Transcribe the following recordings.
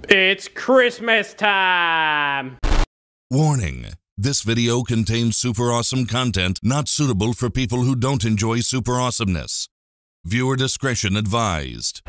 It's Christmas time! Warning. This video contains super awesome content not suitable for people who don't enjoy super awesomeness. Viewer discretion advised.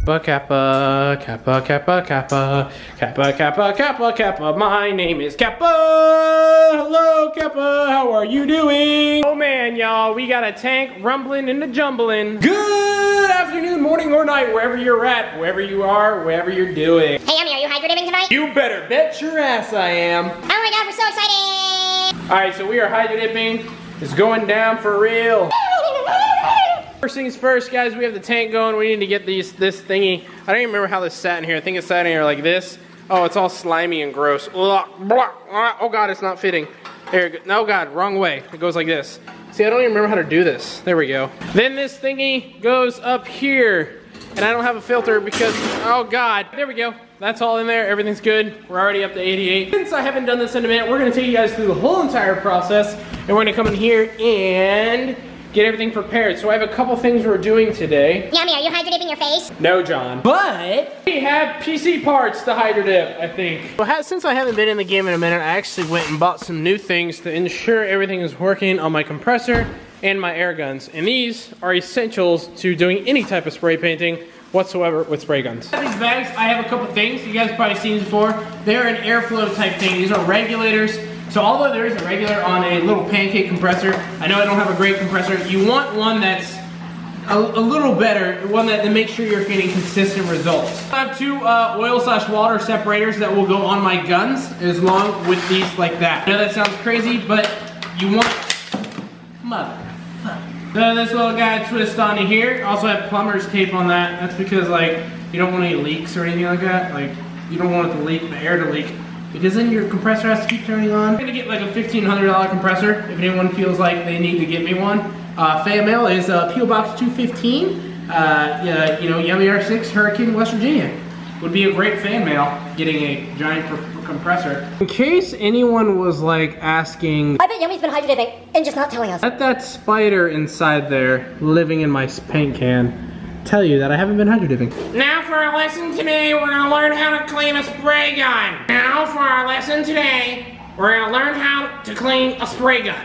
Kappa, Kappa, Kappa, Kappa, Kappa, Kappa, Kappa, Kappa, my name is Kappa! Hello, Kappa, how are you doing? Oh man, y'all, we got a tank rumbling and a jumbling. Good afternoon, morning, or night, wherever you're at, wherever you are, wherever you're doing. Hey, Omg, are you hydro dipping tonight? You better bet your ass I am. Oh my god, we're so excited! Alright, so we are hydro dipping. It's going down for real. First things first, guys, we have the tank going. We need to get this thingy. I don't even remember how this sat in here. I think it sat in here like this. Oh, it's all slimy and gross. Oh god, it's not fitting. There you go. No, god, wrong way. It goes like this. See, I don't even remember how to do this. There we go. Then this thingy goes up here. And I don't have a filter because, oh god. There we go. That's all in there. Everything's good. We're already up to 88. Since I haven't done this in a minute, we're going to take you guys through the whole entire process. And we're going to come in here and get everything prepared. So I have a couple things we're doing today. Yummy, are you hydro dipping your face? No, John. But we have PC parts to hydro dip, I think. Well, since I haven't been in the game in a minute, I actually went and bought some new things to ensure everything is working on my compressor and my air guns. And these are essentials to doing any type of spray painting whatsoever with spray guns. In these bags, I have a couple things. You guys have probably seen these before. They're an airflow type thing. These are regulators. So although there is a regular on a little pancake compressor, I know I don't have a great compressor. You want one that's a little better, one that makes sure you're getting consistent results. I have two oil/water separators that will go on my guns as long with these like that. I know that sounds crazy, but you want motherfucker. So this little guy twist onto here. Also have plumber's tape on that. That's because like you don't want any leaks or anything like that. Like you don't want it to leak, the air to leak. Because then your compressor has to keep turning on. I'm gonna get like a $1,500 compressor if anyone feels like they need to get me one. FanMail is P.O. Box 215, you know, Yummy R6, Hurricane, West Virginia. Would be a great FanMail, getting a giant compressor. In case anyone was like asking, I bet Yummy's been hydro dipping and just not telling us. Let that spider inside there living in my paint can tell you that I haven't been hydro dipping. Now for our lesson today, we're gonna learn how to clean a spray gun. Now for our lesson today, we're gonna learn how to clean a spray gun.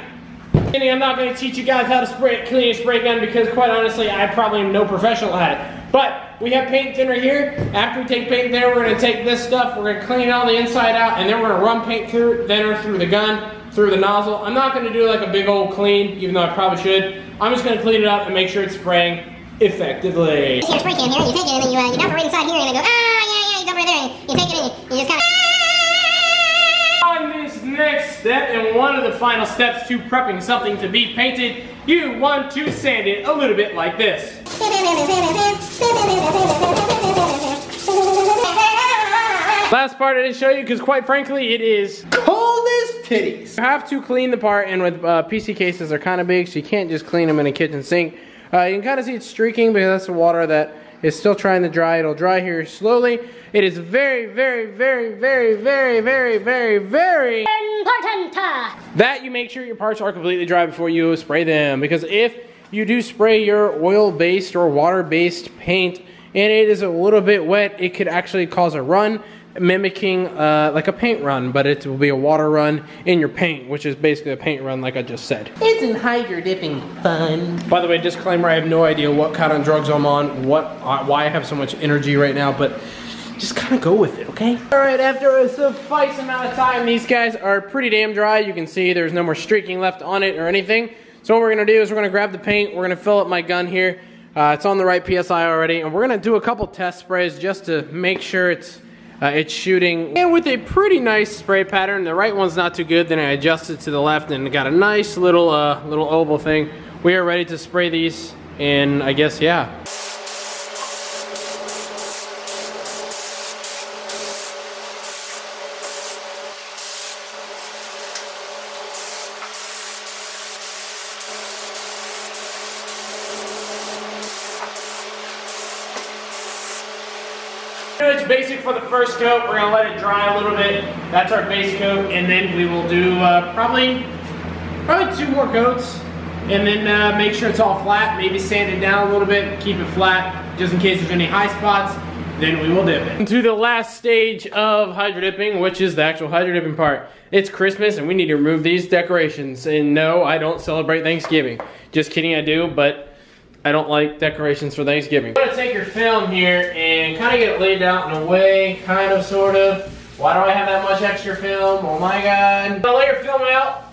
And I'm not gonna teach you guys how to clean a spray gun because quite honestly, I probably am no professional at it. But we have paint thinner here. After we take paint thinner, we're gonna take this stuff, we're gonna clean it all the inside out, and then we're gonna run paint thinner through the gun, through the nozzle. I'm not gonna do like a big old clean, even though I probably should. I'm just gonna clean it up and make sure it's spraying effectively. You see your spray can here, and you take it, and then you dump it right inside here, and then go, yeah, you dump it right there, and you take it, and you just kind of... On this next step, and one of the final steps to prepping something to be painted, you want to sand it a little bit like this. Last part I didn't show you because quite frankly, it is cold as titties. You have to clean the part, and with PC cases, they're kind of big, so you can't just clean them in a kitchen sink. You can kind of see it's streaking because that's the water that is still trying to dry. It'll dry here slowly. It is very, very, very, very, very, very, very, very important that you make sure your parts are completely dry before you spray them. Because if you do spray your oil-based or water-based paint and it is a little bit wet, it could actually cause a run, mimicking like a paint run, but it will be a water run in your paint, which is basically a paint run like I just said. Isn't hydro dipping fun? By the way, disclaimer, I have no idea what kind of drugs I'm on, why I have so much energy right now, but just kind of go with it, okay? Alright, after a suffice amount of time, these guys are pretty damn dry. You can see there's no more streaking left on it or anything. So what we're gonna do is we're gonna grab the paint, we're gonna fill up my gun here. It's on the right PSI already, and we're gonna do a couple test sprays just to make sure it's shooting, and with a pretty nice spray pattern. The right one's not too good, then I adjusted to the left and got a nice little oval thing. We are ready to spray these, and I guess, yeah. It's basic for the first coat. We're gonna let it dry a little bit. That's our base coat, and then we will do probably 2 more coats. And then make sure it's all flat, maybe sand it down a little bit, keep it flat, just in case there's any high spots, then we will dip it. Into the last stage of hydro dipping, which is the actual hydro dipping part. It's Christmas and we need to remove these decorations. And no, I don't celebrate Thanksgiving. Just kidding, I do, but I don't like decorations for Thanksgiving. I'm gonna take your film here and kind of get it laid out in a way, kind of, sort of. Why do I have that much extra film? Oh my God. I'm gonna lay your film out.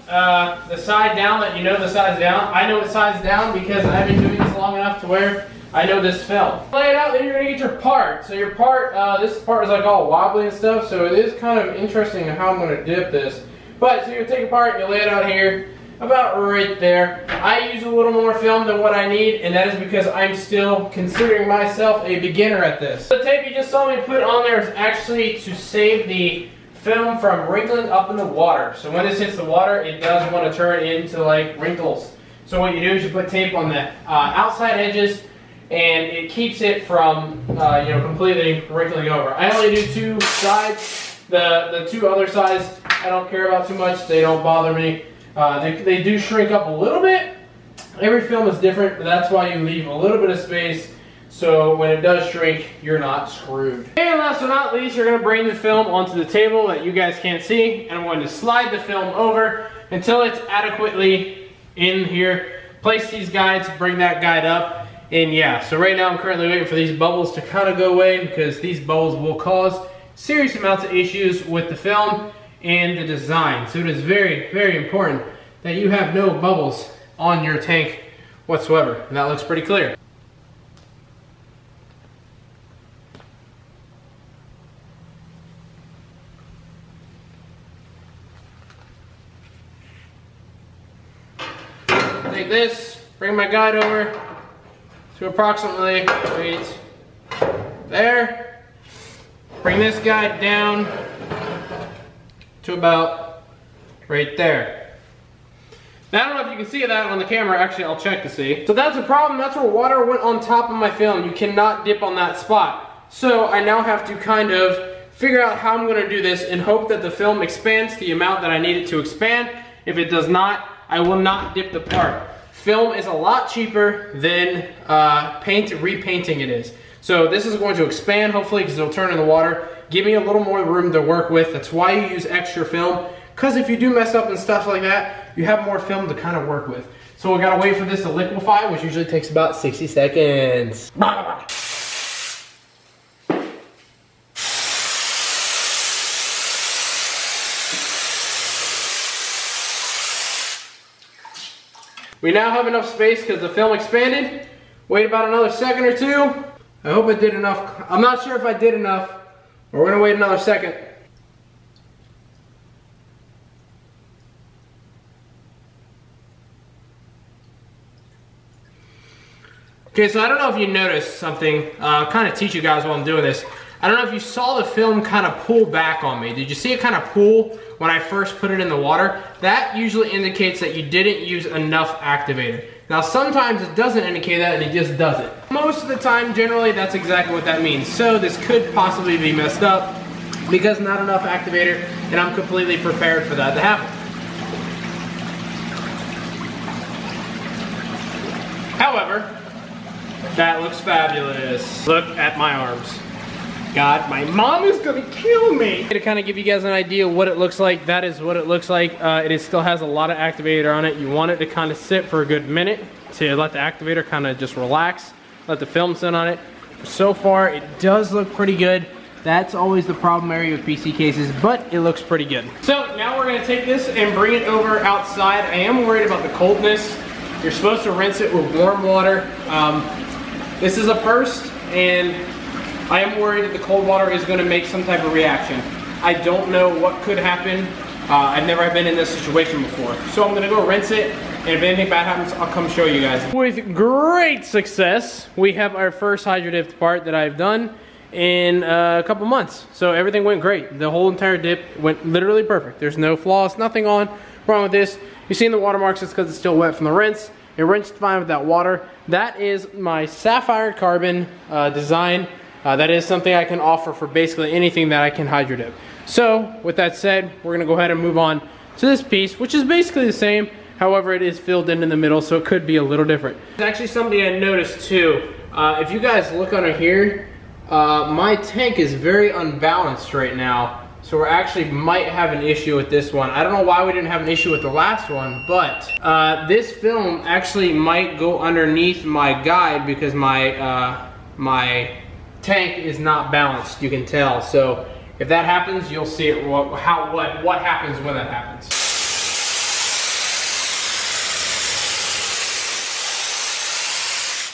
The side down, that you know the side's down. I know the side's down because I've been doing this long enough to where I know this film. Lay it out, then you're gonna get your part. So your part, this part is like all wobbly and stuff, so it is kind of interesting how I'm gonna dip this. But so you take a part and you lay it out here, about right there. I use a little more film than what I need, and that is because I'm still considering myself a beginner at this. The tape you just saw me put on there is actually to save the film from wrinkling up in the water. So when this hits the water, it does want to turn into like wrinkles. So what you do is you put tape on the outside edges, and it keeps it from you know, completely wrinkling over. I only do two sides. The two other sides I don't care about too much. They don't bother me. They do shrink up a little bit. Every film is different, but that's why you leave a little bit of space. So when it does shrink, you're not screwed. And last but not least, you're gonna bring the film onto the table that you guys can't see, and I'm going to slide the film over until it's adequately in here. Place these guides, bring that guide up, and yeah, so right now I'm currently waiting for these bubbles to kind of go away because these bubbles will cause serious amounts of issues with the film and the design. So it is very, very important that you have no bubbles on your tank whatsoever, and that looks pretty clear. Take this, bring my guide over to approximately right there. Bring this guide down to about right there. Now, I don't know if you can see that on the camera. Actually, I'll check to see. So that's a problem. That's where water went on top of my film. You cannot dip on that spot. So I now have to kind of figure out how I'm going to do this and hope that the film expands the amount that I need it to expand. If it does not, I will not dip the part. Film is a lot cheaper than repainting it is. So this is going to expand, hopefully, because it'll turn in the water. Give me a little more room to work with. That's why you use extra film. Because if you do mess up and stuff like that, you have more film to kind of work with. So we gotta wait for this to liquefy, which usually takes about 60 seconds. We now have enough space because the film expanded. Wait about another second or two. I hope I did enough. I'm not sure if I did enough. We're gonna wait another second. Okay, so I don't know if you noticed something. Kind of teach you guys while I'm doing this. I don't know if you saw the film kind of pull back on me. Did you see it kind of pull when I first put it in the water? That usually indicates that you didn't use enough activator. Now sometimes it doesn't indicate that and it just does it. Most of the time, generally, that's exactly what that means. So this could possibly be messed up because not enough activator, and I'm completely prepared for that to happen. However, that looks fabulous. Look at my arms. God, my mom is gonna kill me. To kind of give you guys an idea what it looks like, that is what it looks like. It still has a lot of activator on it. You want it to kind of sit for a good minute to let the activator kind of just relax, let the film sit on it. So far, it does look pretty good. That's always the problem area with PC cases, but it looks pretty good. So now we're gonna take this and bring it over outside. I am worried about the coldness. You're supposed to rinse it with warm water. This is a first, and I am worried that the cold water is going to make some type of reaction. I don't know what could happen. I've never been in this situation before. So I'm going to go rinse it, and if anything bad happens, I'll come show you guys. With great success, we have our first hydro dip part that I've done in a couple months. So everything went great. The whole entire dip went literally perfect. There's no flaws, nothing wrong with this. You see in the watermarks, it's because it's still wet from the rinse. It rinsed fine with that water. That is my sapphire carbon design. That is something I can offer for basically anything that I can hydro dip. So with that said, we're gonna go ahead and move on to this piece, which is basically the same. However, it is filled in the middle, so it could be a little different. There's actually something I noticed too. If you guys look under here, my tank is very unbalanced right now. So we actually might have an issue with this one. I don't know why we didn't have an issue with the last one, but this film actually might go underneath my guide because my my tank is not balanced, you can tell. So if that happens, you'll see it, what happens when that happens.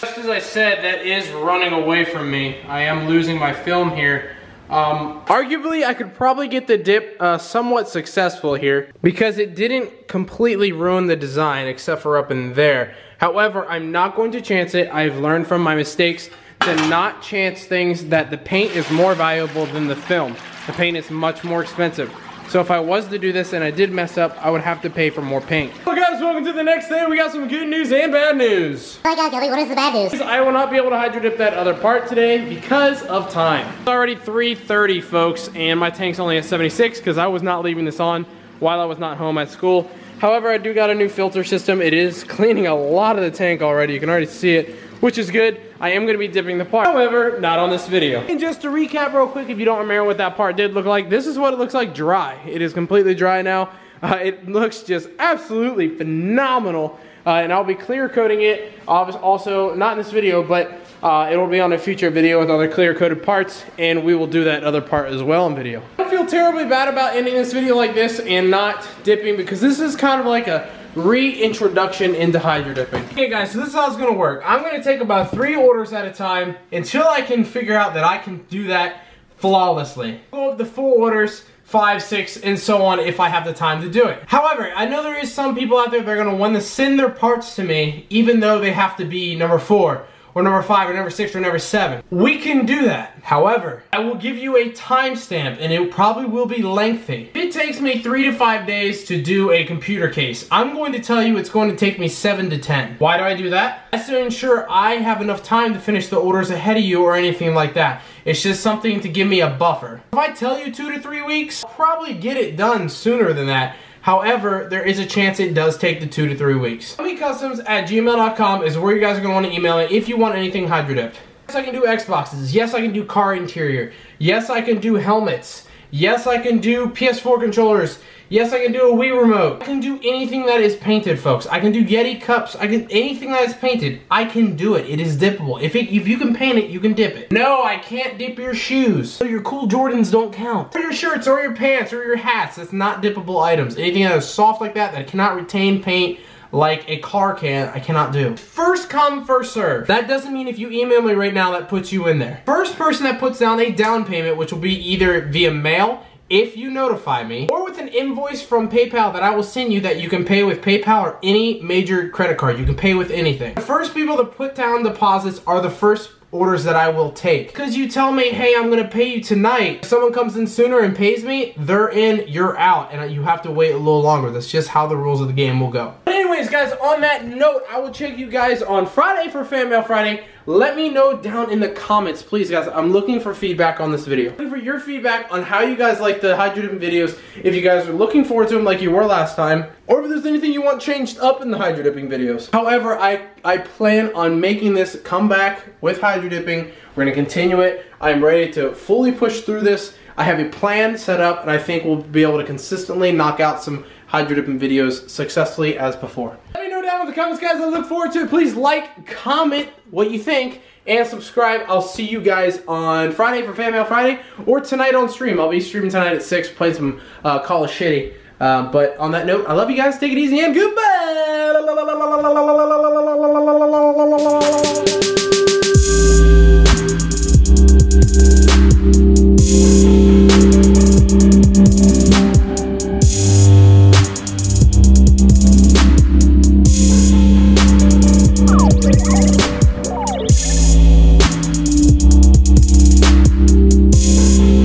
Just as I said, that is running away from me. I am losing my film here. Arguably, I could probably get the dip somewhat successful here because it didn't completely ruin the design except for up in there. However, I'm not going to chance it. I've learned from my mistakes to not chance things that the paint is more valuable than the film. The paint is much more expensive. So if I was to do this and I did mess up, I would have to pay for more paint. Well guys, welcome to the next day. We got some good news and bad news. Oh my god, Gilly, what is the bad news? I will not be able to hydro dip that other part today because of time. It's already 3:30, folks, and my tank's only at 76 because I was not leaving this on while I was not home at school. However, I do got a new filter system. It is cleaning a lot of the tank already. You can already see it, which is good. I am gonna be dipping the part. However, not on this video. And just to recap real quick, if you don't remember what that part did look like, this is what it looks like dry. It is completely dry now. It looks just absolutely phenomenal. And I'll be clear coating it, also not in this video, but it will be on a future video with other clear coated parts, and we will do that other part as well in video. I feel terribly bad about ending this video like this and not dipping because this is kind of like a reintroduction into hydro dipping. Okay guys, so this is how it's gonna work. I'm gonna take about 3 orders at a time until I can figure out that I can do that flawlessly. Go up the 4 orders, 5, 6, and so on if I have the time to do it. However, I know there is some people out there that are gonna want to send their parts to me even though they have to be number 4. Or number 5, or number 6, or number 7. We can do that. However, I will give you a timestamp, and it probably will be lengthy. If it takes me 3 to 5 days to do a computer case, I'm going to tell you it's going to take me 7 to 10. Why do I do that? That's to ensure I have enough time to finish the orders ahead of you or anything like that. It's just something to give me a buffer. If I tell you 2 to 3 weeks, I'll probably get it done sooner than that. However, there is a chance it does take the 2 to 3 weeks. OmgCustoms@gmail.com is where you guys are going to want to email it if you want anything hydro dipped. Yes, I can do Xboxes. Yes, I can do car interior. Yes, I can do helmets. Yes, I can do PS4 controllers. Yes, I can do a Wii remote. I can do anything that is painted, folks. I can do Yeti cups. I can anything that is painted. I can do it. It is dippable. If you can paint it, you can dip it. No, I can't dip your shoes. So your cool Jordans don't count. Or your shirts, or your pants, or your hats. That's not dippable items. Anything that is soft like that cannot retain paint like a car can, I cannot do. First come, first serve. That doesn't mean if you email me right now, that puts you in there. First person that puts down a down payment, which will be either via mail, if you notify me, or with an invoice from PayPal that I will send you that you can pay with PayPal or any major credit card. You can pay with anything. The first people to put down deposits are the first orders that I will take. Because you tell me, hey, I'm gonna pay you tonight. If someone comes in sooner and pays me, they're in, you're out, and you have to wait a little longer. That's just how the rules of the game will go. But anyways, guys, on that note, I will check you guys on Friday for FanMail Friday. Let me know down in the comments, please, guys. I'm looking for feedback on this video. Looking for your feedback on how you guys like the hydro dipping videos, if you guys are looking forward to them like you were last time, or if there's anything you want changed up in the hydro dipping videos. However, I plan on making this come back with hydro dipping. We're gonna continue it. I'm ready to fully push through this. I have a plan set up, and I think we'll be able to consistently knock out some hydro dipping videos successfully as before. Let me know down in the comments, guys. I look forward to it. Please like, comment what you think, and subscribe. I'll see you guys on Friday for FanMail Friday, or tonight on stream. I'll be streaming tonight at 6, playing some Call of Shitty. But on that note, I love you guys. Take it easy and goodbye.